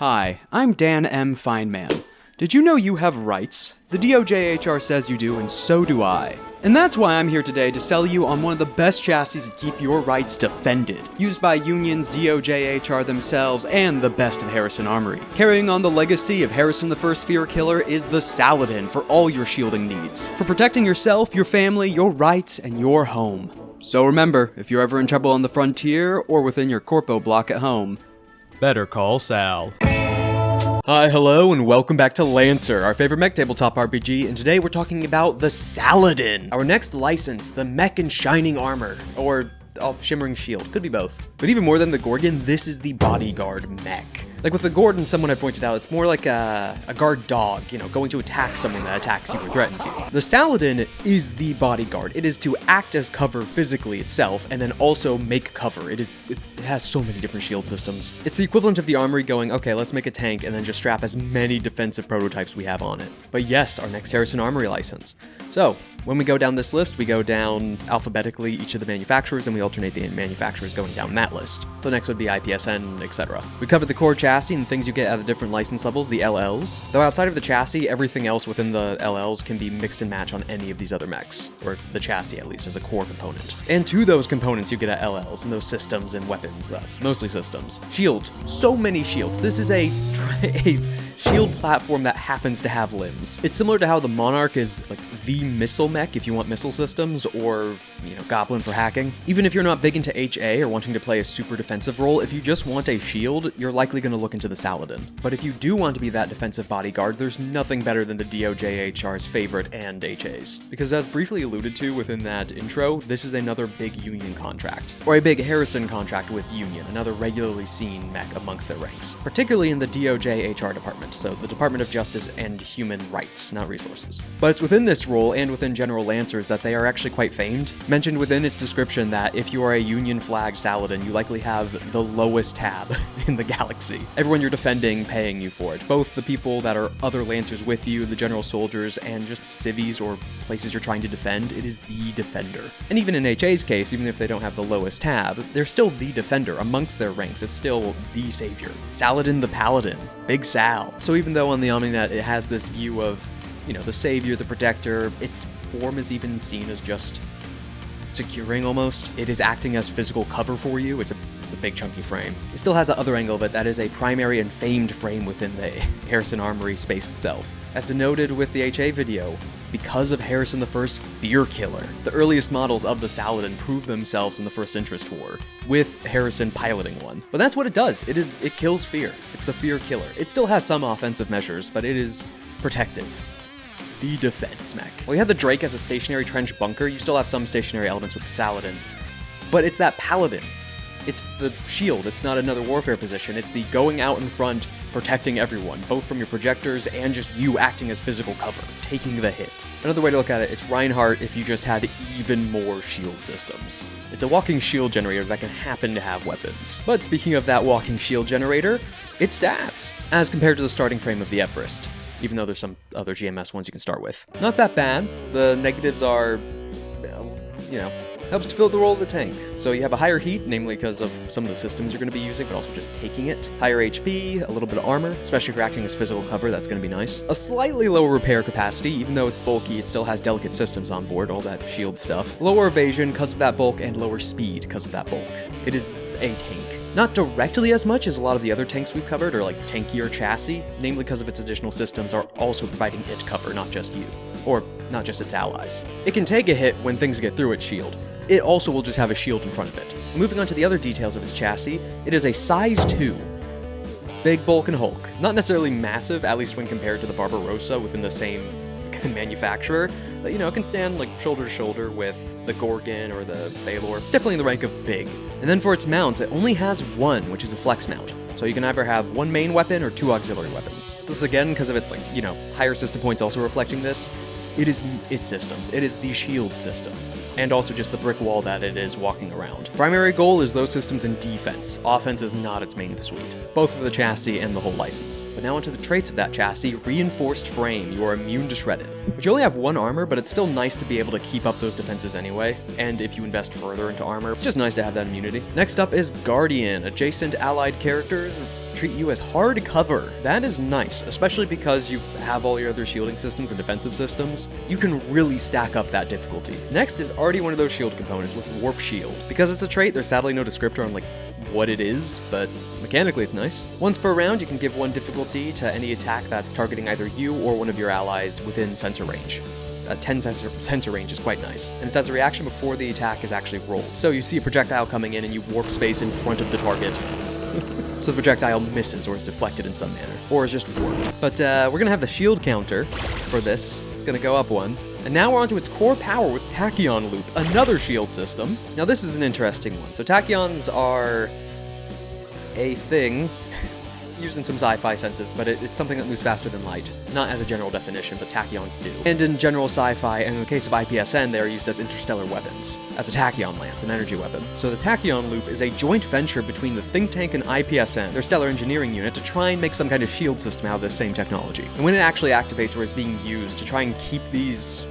Hi, I'm Dan M. Feynman. Did you know you have rights? The DOJHR says you do, and so do I. And that's why I'm here today to sell you on one of the best chassis to keep your rights defended. Used by unions, DOJHR themselves, and the best of Harrison Armory. Carrying on the legacy of Harrison the First Fear Killer is the Saladin for all your shielding needs. For protecting yourself, your family, your rights, and your home. So remember, if you're ever in trouble on the frontier or within your corpo block at home, better call Sal. Hi, hello, and welcome back to Lancer, our favorite mech tabletop RPG, and today we're talking about the Saladin. Our next license, the mech in shining armor, or shimmering shield, could be both. But even more than the Gorgon, this is the bodyguard mech. Like with the Gordon, someone had pointed out, it's more like a guard dog, going to attack someone that attacks you or threatens you. The Saladin is the bodyguard. It is to act as cover physically itself, and then also make cover. It has so many different shield systems. It's the equivalent of the Armory going, okay, let's make a tank, and then just strap as many defensive prototypes we have on it. But yes, our next Harrison Armory license. So, when we go down this list, we go down alphabetically each of the manufacturers, and we alternate the manufacturers going down that list. So next would be IPSN, etc. We covered the core chassis and the things you get at the different license levels, the LLs. Though outside of the chassis, everything else within the LLs can be mixed and matched on any of these other mechs, or the chassis at least, as a core component. And to those components you get at LLs, and those systems and weapons, but mostly systems. Shields, so many shields. This is a shield platform that happens to have limbs. It's similar to how the Monarch is like the missile mech if you want missile systems, or, Goblin for hacking. Even if you're not big into HA or wanting to play a super defensive role, if you just want a shield, you're likely going to look into the Saladin. But if you do want to be that defensive bodyguard, there's nothing better than the DOJHR's favorite and HA's. Because as briefly alluded to within that intro, this is another big Union contract, or a big Harrison contract with Union, another regularly seen mech amongst their ranks, particularly in the DOJHR department. So the Department of Justice and Human Rights, not Resources. But it's within this role and within General Lancers that they are actually quite famed. Mentioned within its description that if you are a Union-flagged Saladin, you likely have the lowest tab in the galaxy. Everyone you're defending paying you for it. Both the people that are other Lancers with you, the general soldiers, and just civies or places you're trying to defend, it is the defender. And even in HA's case, even if they don't have the lowest tab, they're still the defender amongst their ranks. It's still the savior. Saladin the Paladin. Big Sal. So even though on the Omninet it has this view of, the savior, the protector, its form is even seen as just securing almost. It is acting as physical cover for you. It's a big chunky frame. It still has the other angle of it that is a primary and famed frame within the Harrison Armory space itself. As denoted with the HA video, because of Harrison the First Fear Killer, the earliest models of the Saladin proved themselves in the First Interest War, with Harrison piloting one. But that's what it does. It kills fear. It's the fear killer. It still has some offensive measures, but it is protective. The defense mech. Well, you have the Drake as a stationary trench bunker. You still have some stationary elements with the Saladin, but it's that Paladin. It's the shield. It's not another warfare position. It's the going out in front, protecting everyone, both from your projectors and just you acting as physical cover, taking the hit. Another way to look at it, it's Reinhardt if you just had even more shield systems. It's a walking shield generator that can happen to have weapons. But speaking of that walking shield generator, its stats, as compared to the starting frame of the Everest, even though there's some other GMS ones you can start with. Not that bad. The negatives are, helps to fill the role of the tank. So you have a higher heat, namely because of some of the systems you're going to be using, but also just taking it. Higher HP, a little bit of armor, especially if you're acting as physical cover, that's going to be nice. A slightly lower repair capacity, even though it's bulky, it still has delicate systems on board, all that shield stuff. Lower evasion because of that bulk, and lower speed because of that bulk. It is a tank. Not directly as much as a lot of the other tanks we've covered, or like tankier chassis, namely because of its additional systems are also providing it cover, not just you. Or not just its allies. It can take a hit when things get through its shield. It also will just have a shield in front of it. Moving on to the other details of its chassis, it is a size 2. Big bulk and hulk. Not necessarily massive, at least when compared to the Barbarossa within the same manufacturer, but it can stand like shoulder to shoulder with the Gorgon or the Baylor. Definitely in the rank of big. And then for its mounts, it only has one, which is a flex mount. So you can either have one main weapon or two auxiliary weapons. This is again because of its higher system points also reflecting this. It is its systems. It is the shield system. And also just the brick wall that it is walking around. Primary goal is those systems in defense. Offense is not its main suite. Both for the chassis and the whole license. But now onto the traits of that chassis. Reinforced frame. You are immune to shredded. But you only have one armor, but it's still nice to be able to keep up those defenses anyway. And if you invest further into armor, it's just nice to have that immunity. Next up is Guardian. Adjacent allied characters, treat you as hard cover. That is nice, especially because you have all your other shielding systems and defensive systems. You can really stack up that difficulty. Next is already one of those shield components with Warp Shield. Because it's a trait, there's sadly no descriptor on like what it is, but mechanically it's nice. Once per round, you can give 1 difficulty to any attack that's targeting either you or one of your allies within sensor range. That 10 sensor range is quite nice, and it's as a reaction before the attack is actually rolled. So you see a projectile coming in and you warp space in front of the target. So the projectile misses or is deflected in some manner, or is just warped. But we're gonna have the shield counter for this. It's gonna go up 1. And now we're onto its core power with Tachyon Loop, another shield system. Now this is an interesting one. So tachyons are a thing used in some sci-fi senses, but it's something that moves faster than light. Not as a general definition, but tachyons do. And in general sci-fi, and in the case of IPSN, they are used as interstellar weapons, as a tachyon lance, an energy weapon. So the Tachyon Loop is a joint venture between the think tank and IPSN, their stellar engineering unit, to try and make some kind of shield system out of this same technology. And when it actually activates or is being used to try and keep these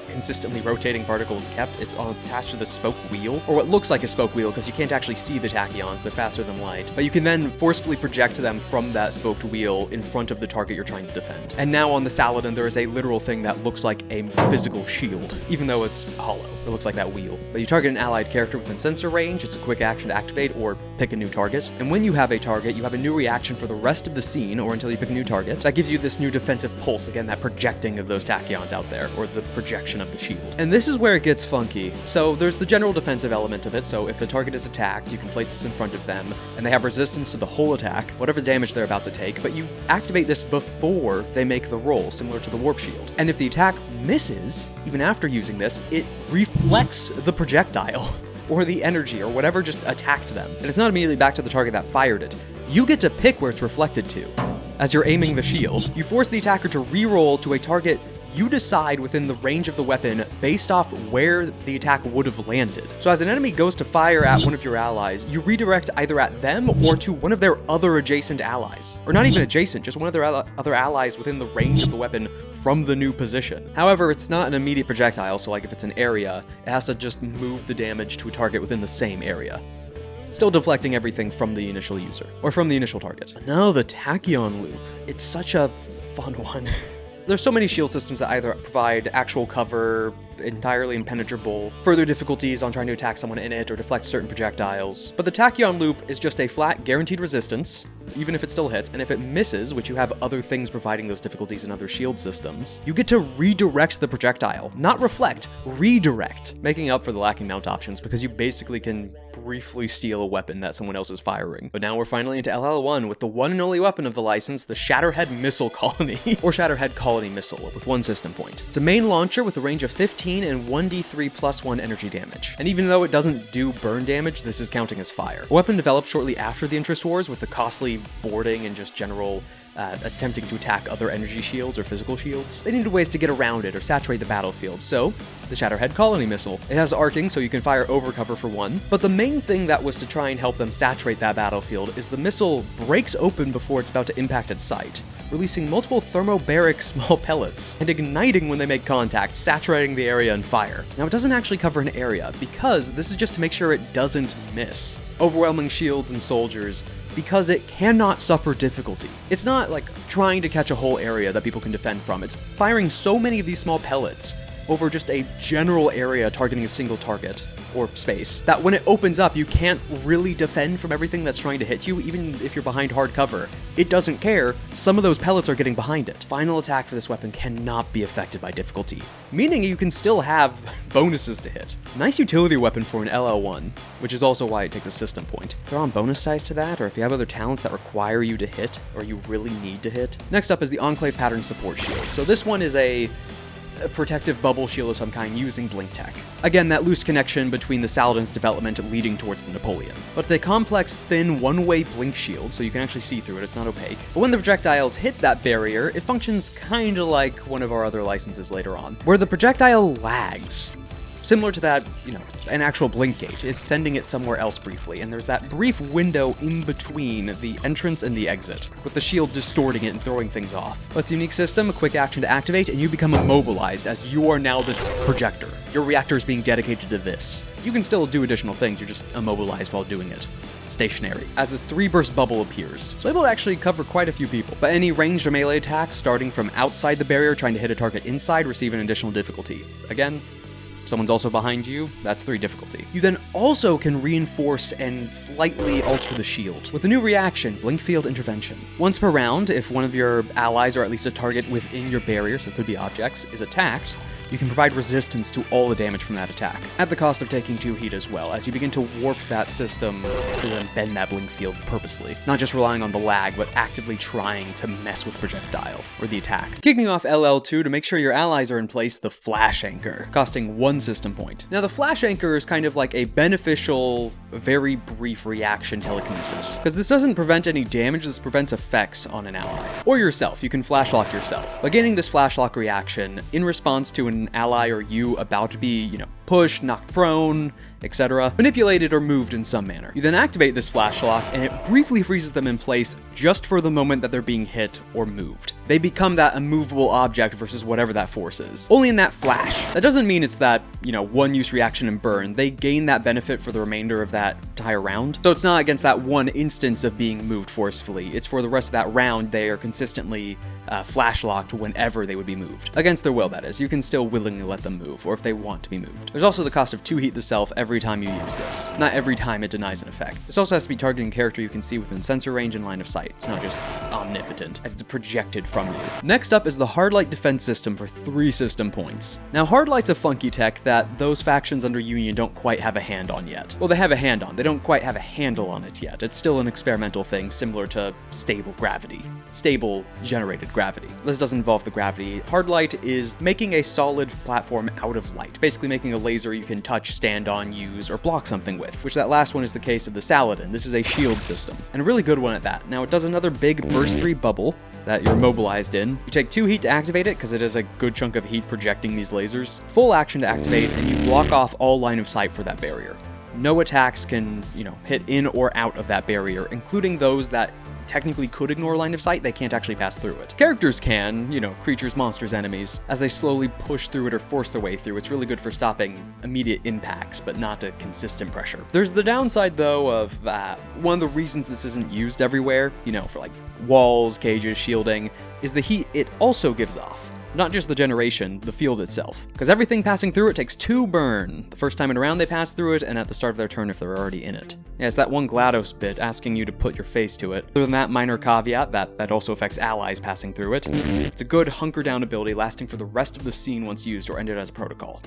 consistently rotating particles kept, it's all attached to the spoke wheel, or what looks like a spoke wheel because you can't actually see the tachyons, they're faster than light. But you can then forcefully project them from that spoked wheel in front of the target you're trying to defend. And now on the Saladin, there is a literal thing that looks like a physical shield, even though it's hollow. It looks like that wheel. But you target an allied character within sensor range, it's a quick action to activate or pick a new target. And when you have a target, you have a new reaction for the rest of the scene, or until you pick a new target. That gives you this new defensive pulse, again, that projecting of those tachyons out there, or the projection of the shield. And this is where it gets funky. So there's the general defensive element of it, so if a target is attacked, you can place this in front of them, and they have resistance to the whole attack, whatever damage they're about to take, but you activate this before they make the roll, similar to the Warp Shield. And if the attack misses, even after using this, it reflects the projectile, or the energy, or whatever just attacked them. And it's not immediately back to the target that fired it. You get to pick where it's reflected to. As you're aiming the shield, you force the attacker to re-roll to a target you decide within the range of the weapon based off where the attack would have landed. So as an enemy goes to fire at one of your allies, you redirect either at them or to one of their other adjacent allies. Or not even adjacent, just one of their other allies within the range of the weapon from the new position. However, it's not an immediate projectile, so like if it's an area, it has to just move the damage to a target within the same area. Still deflecting everything from the initial user, or from the initial target. No, the Tachyon Loop. It's such a fun one. There's so many shield systems that either provide actual cover, entirely impenetrable, further difficulties on trying to attack someone in it, or deflect certain projectiles. But the Tachyon Loop is just a flat, guaranteed resistance, even if it still hits, and if it misses, which you have other things providing those difficulties in other shield systems, you get to redirect the projectile. Not reflect, redirect, making up for the lacking mount options, because you basically can briefly steal a weapon that someone else is firing. But now we're finally into LL1 with the one and only weapon of the license, the Shatterhead Missile Colony, or Shatterhead Colony Missile, with 1 system point. It's a main launcher with a range of 15 and 1d3 plus 1 energy damage. And even though it doesn't do burn damage, this is counting as fire. A weapon developed shortly after the Interest Wars with the costly boarding and just general attempting to attack other energy shields or physical shields. They needed ways to get around it or saturate the battlefield, so the Shatterhead Colony Missile. It has arcing, so you can fire over cover for 1, but the main thing that was to try and help them saturate that battlefield is the missile breaks open before it's about to impact its site, releasing multiple thermobaric small pellets, and igniting when they make contact, saturating the area in fire. Now, it doesn't actually cover an area, because this is just to make sure it doesn't miss, overwhelming shields and soldiers, because it cannot suffer difficulty. It's not like trying to catch a whole area that people can defend from. It's firing so many of these small pellets over just a general area targeting a single target, or space, that when it opens up, you can't really defend from everything that's trying to hit you, even if you're behind hard cover. It doesn't care, some of those pellets are getting behind it. Final attack for this weapon cannot be affected by difficulty, meaning you can still have bonuses to hit. Nice utility weapon for an LL1, which is also why it takes a system point. Throw on bonus dice to that, or if you have other talents that require you to hit, or you really need to hit. Next up is the Enclave Pattern Support Shield. So this one is a protective bubble shield of some kind using blink tech. Again, that loose connection between the Saladin's development leading towards the Napoleon. But it's a complex, thin, one-way blink shield, so you can actually see through it, it's not opaque. But when the projectiles hit that barrier, it functions kinda like one of our other licenses later on, where the projectile lags. Similar to that, an actual blink gate. It's sending it somewhere else briefly, and there's that brief window in between the entrance and the exit, with the shield distorting it and throwing things off. But it's a unique system, a quick action to activate, and you become immobilized as you are now this projector. Your reactor is being dedicated to this. You can still do additional things, you're just immobilized while doing it. stationary, as this 3-burst bubble appears, so able to actually cover quite a few people. But any ranged or melee attacks starting from outside the barrier trying to hit a target inside receive an additional difficulty. Again, someone's also behind you, that's 3 difficulty. You then also can reinforce and slightly alter the shield with a new reaction, Blink Field Intervention. Once per round, if one of your allies or at least a target within your barrier, so it could be objects, is attacked, you can provide resistance to all the damage from that attack, at the cost of taking 2 heat as well, as you begin to warp that system to then bend that blink field purposely, not just relying on the lag, but actively trying to mess with projectile, or the attack. Kicking off LL2 to make sure your allies are in place, the Flash Anchor, costing 1 system point. Now the Flash Anchor is kind of like a beneficial, very brief reaction telekinesis, because this doesn't prevent any damage, this prevents effects on an ally. Or yourself, you can flash lock yourself. By gaining this flash lock reaction, in response to an ally or you about to be, pushed, knocked prone, etc., manipulated or moved in some manner. You then activate this flash lock and it briefly freezes them in place just for the moment that they're being hit or moved. They become that immovable object versus whatever that force is. Only in that flash. That doesn't mean it's that, one use reaction and burn. They gain that benefit for the remainder of that entire round. So it's not against that one instance of being moved forcefully. It's for the rest of that round they are consistently flash locked whenever they would be moved. Against their will, that is. You can still willingly let them move, or if they want to be moved. There's also the cost of 2 heat the self every time you use this. Not every time it denies an effect. This also has to be targeting a character you can see within sensor range and line of sight. It's not just omnipotent, as it's projected from you. Next up is the Hard Light Defense System for 3 system points. Now, Hard Light's a funky tech that those factions under Union don't quite have a hand on yet. Well, they have a hand on, they don't quite have a handle on it yet. It's still an experimental thing, similar to stable gravity. Stable generated gravity. This doesn't involve the gravity. Hard Light is making a solid platform out of light, basically making a laser you can touch, stand on, use, or block something with, which that last one is the case of the Saladin. This is a shield system, and a really good one at that. Now, it does another big burst 3 bubble that you're mobilized in. You take 2 heat to activate it, because it is a good chunk of heat projecting these lasers. Full action to activate, and you block off all line of sight for that barrier. No attacks can, hit in or out of that barrier, including those that technically could ignore line of sight, they can't actually pass through it. Characters can, creatures, monsters, enemies, as they slowly push through it or force their way through. It's really good for stopping immediate impacts, but not a consistent pressure. There's the downside, though, of one of the reasons this isn't used everywhere, for like walls, cages, shielding, is the heat it also gives off. Not just the generation, the field itself. Because everything passing through it takes 2 burn. The first time in a round they pass through it, and at the start of their turn if they're already in it. Yeah, it's that one GLaDOS bit asking you to put your face to it. Other than that minor caveat, that also affects allies passing through it. It's a good hunker down ability lasting for the rest of the scene once used or ended as a protocol.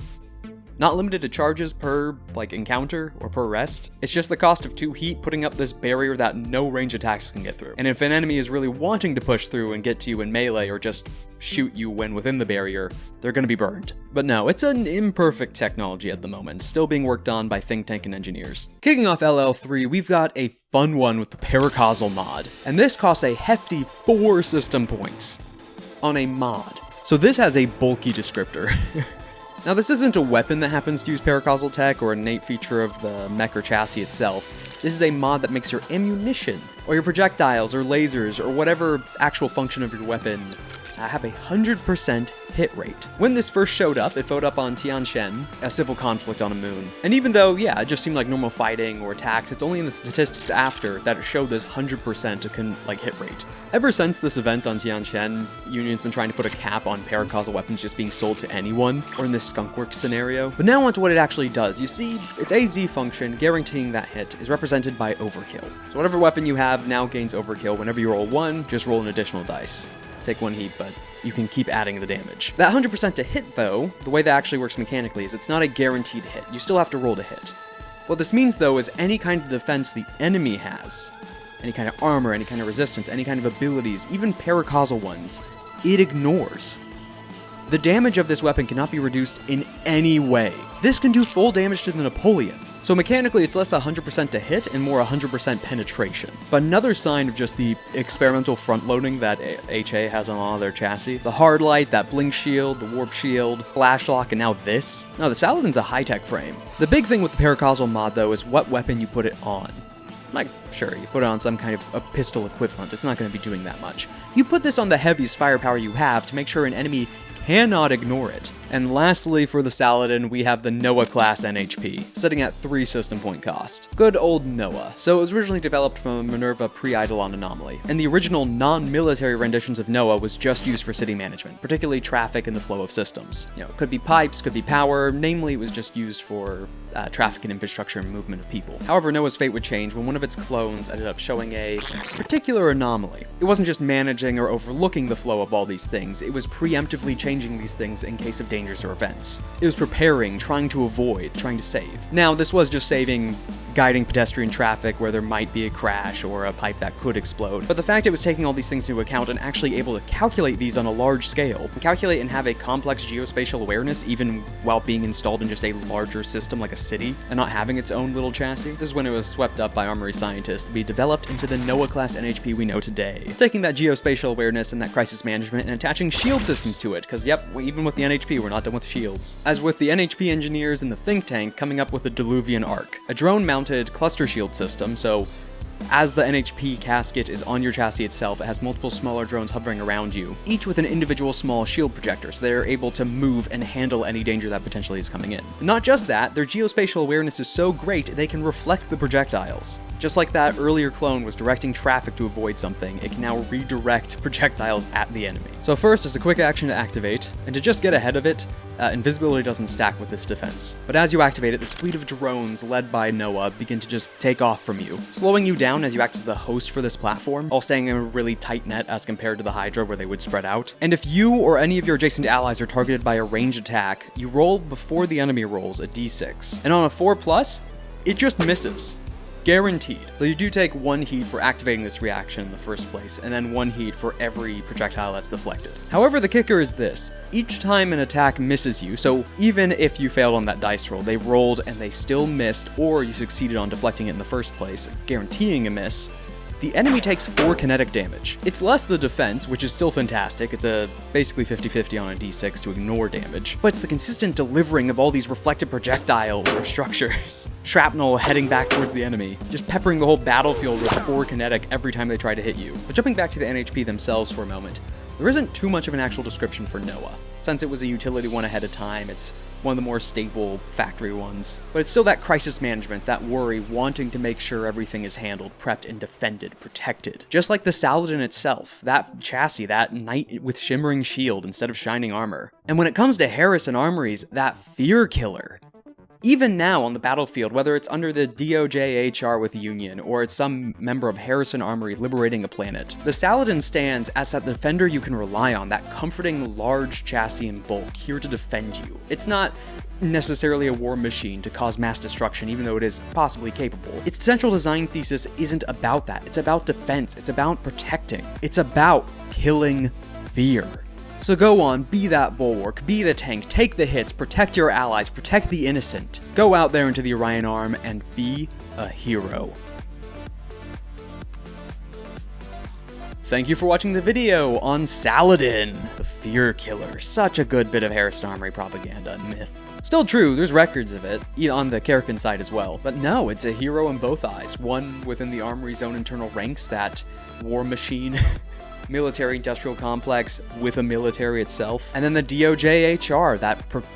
Not limited to charges per, encounter or per rest. It's just the cost of 2 heat putting up this barrier that no range attacks can get through. And if an enemy is really wanting to push through and get to you in melee or just shoot you when within the barrier, they're gonna be burned. But no, it's an imperfect technology at the moment, still being worked on by think tank and engineers. Kicking off LL3, we've got a fun one with the Paracausal mod. And this costs a hefty 4 system points on a mod. So this has a bulky descriptor. Now, this isn't a weapon that happens to use paracausal tech or an innate feature of the mech or chassis itself. This is a mod that makes your ammunition, or your projectiles, or lasers, or whatever actual function of your weapon have a 100% hit rate. When this first showed up, it showed up on Tianshan, a civil conflict on a moon. And even though, it just seemed like normal fighting or attacks, it's only in the statistics after that it showed this 100% hit rate. Ever since this event on Tianshan, Union's been trying to put a cap on paracausal weapons just being sold to anyone, or in this skunkworks scenario. But now onto what it actually does. You see, its AZ function, guaranteeing that hit, is represented by overkill. So whatever weapon you have now gains overkill. Whenever you roll 1, just roll an additional dice. Take 1 heat, but you can keep adding the damage. That 100% to hit, though, the way that actually works mechanically is it's not a guaranteed hit. You still have to roll to hit. What this means, though, is any kind of defense the enemy has, any kind of armor, any kind of resistance, any kind of abilities, even paracausal ones, it ignores. The damage of this weapon cannot be reduced in any way. This can do full damage to the Napoleon. So mechanically, it's less 100% to hit and more 100% penetration. But another sign of just the experimental front-loading that HA has on all of their chassis, the hard light, that blink shield, the warp shield, flash lock, and now this. No, the Saladin's a high-tech frame. The big thing with the paracausal mod, though, is what weapon you put it on. Sure, you put it on some kind of a pistol equivalent, it's not going to be doing that much. You put this on the heaviest firepower you have to make sure an enemy cannot ignore it. And lastly, for the Saladin, we have the Noah class NHP, sitting at 3 system point cost. Good old Noah. So it was originally developed from a Minerva pre-Eidolon anomaly, and the original non-military renditions of Noah was just used for city management, particularly traffic and the flow of systems. You know, it could be pipes, could be power, namely it was just used for traffic and infrastructure and movement of people. However, Noah's fate would change when one of its clones ended up showing a particular anomaly. It wasn't just managing or overlooking the flow of all these things, it was preemptively changing these things in case of dangers or events. It was preparing, trying to avoid, trying to save. Now, this was just saving, guiding pedestrian traffic where there might be a crash or a pipe that could explode, but the fact it was taking all these things into account and actually able to calculate these on a large scale, calculate and have a complex geospatial awareness even while being installed in just a larger system like a city and not having its own little chassis, this is when it was swept up by armory scientists to be developed into the Noah class NHP we know today, taking that geospatial awareness and that crisis management and attaching shield systems to it, because yep, even with the NHP we're not done with shields. As with the NHP engineers in the think tank coming up with the Diluvian Arc, a drone-mounted cluster shield system, so as the NHP casket is on your chassis itself, it has multiple smaller drones hovering around you, each with an individual small shield projector, so they're able to move and handle any danger that potentially is coming in. Not just that, their geospatial awareness is so great they can reflect the projectiles. Just like that earlier clone was directing traffic to avoid something, it can now redirect projectiles at the enemy. So first, as a quick action to activate, and to just get ahead of it, invisibility doesn't stack with this defense. But as you activate it, this fleet of drones led by Noah begin to just take off from you, slowing you down as you act as the host for this platform, all staying in a really tight net as compared to the Hydra where they would spread out. And if you or any of your adjacent allies are targeted by a ranged attack, you roll before the enemy rolls a d6. And on a 4+, it just misses. Guaranteed. Though you do take 1 heat for activating this reaction in the first place, and then 1 heat for every projectile that's deflected. However, the kicker is this. Each time an attack misses you, so even if you failed on that dice roll, they rolled and they still missed, or you succeeded on deflecting it in the first place, guaranteeing a miss, the enemy takes 4 kinetic damage. It's less the defense, which is still fantastic. It's a basically 50-50 on a d6 to ignore damage, but it's the consistent delivering of all these reflected projectiles or structures. Shrapnel heading back towards the enemy, just peppering the whole battlefield with 4 kinetic every time they try to hit you. But jumping back to the NHP themselves for a moment, there isn't too much of an actual description for Noah. Since it was a utility one ahead of time, it's one of the more stable factory ones. But it's still that crisis management, that worry, wanting to make sure everything is handled, prepped, and defended, protected. Just like the Saladin itself, that chassis, that knight with shimmering shield instead of shining armor. And when it comes to Harrison Armories, that fear killer. Even now on the battlefield, whether it's under the DOJHR with Union, or it's some member of Harrison Armory liberating a planet, the Saladin stands as that defender you can rely on, that comforting large chassis in bulk, here to defend you. It's not necessarily a war machine to cause mass destruction, even though it is possibly capable. Its central design thesis isn't about that. It's about defense. It's about protecting. It's about killing fear. So go on, be that bulwark, be the tank, take the hits, protect your allies, protect the innocent. Go out there into the Orion Arm and be a hero. Thank you for watching the video on Saladin, the Fear Killer. Such a good bit of Harrison Armory propaganda and myth. Still true, there's records of it, on the Kerrigan side as well. But no, it's a hero in both eyes. One within the Armory's own internal ranks, that war machine, military-industrial complex with a military itself. And then the DOJHR,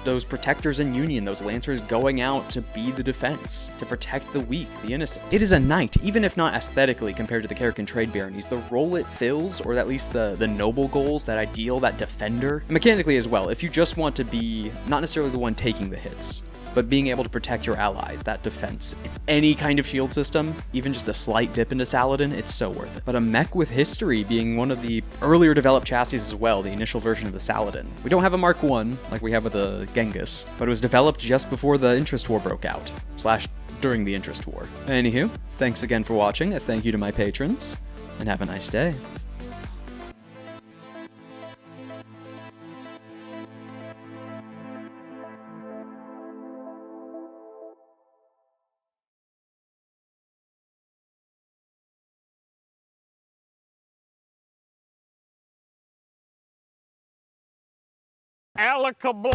those protectors in Union, those Lancers going out to be the defense, to protect the weak, the innocent. It is a knight, even if not aesthetically compared to the Kerrigan trade baronies. The role it fills, or at least the noble goals, that ideal, that defender, and mechanically as well, if you just want to be not necessarily the one taking the hits, but being able to protect your allies, that defense. Any kind of shield system, even just a slight dip into Saladin, it's so worth it. But a mech with history being one of the earlier developed chassis as well, the initial version of the Saladin. We don't have a Mark I, like we have with the Genghis, but it was developed just before the Interest War broke out, / during the Interest War. Anywho, thanks again for watching, a thank you to my patrons, and have a nice day. Alakablanca.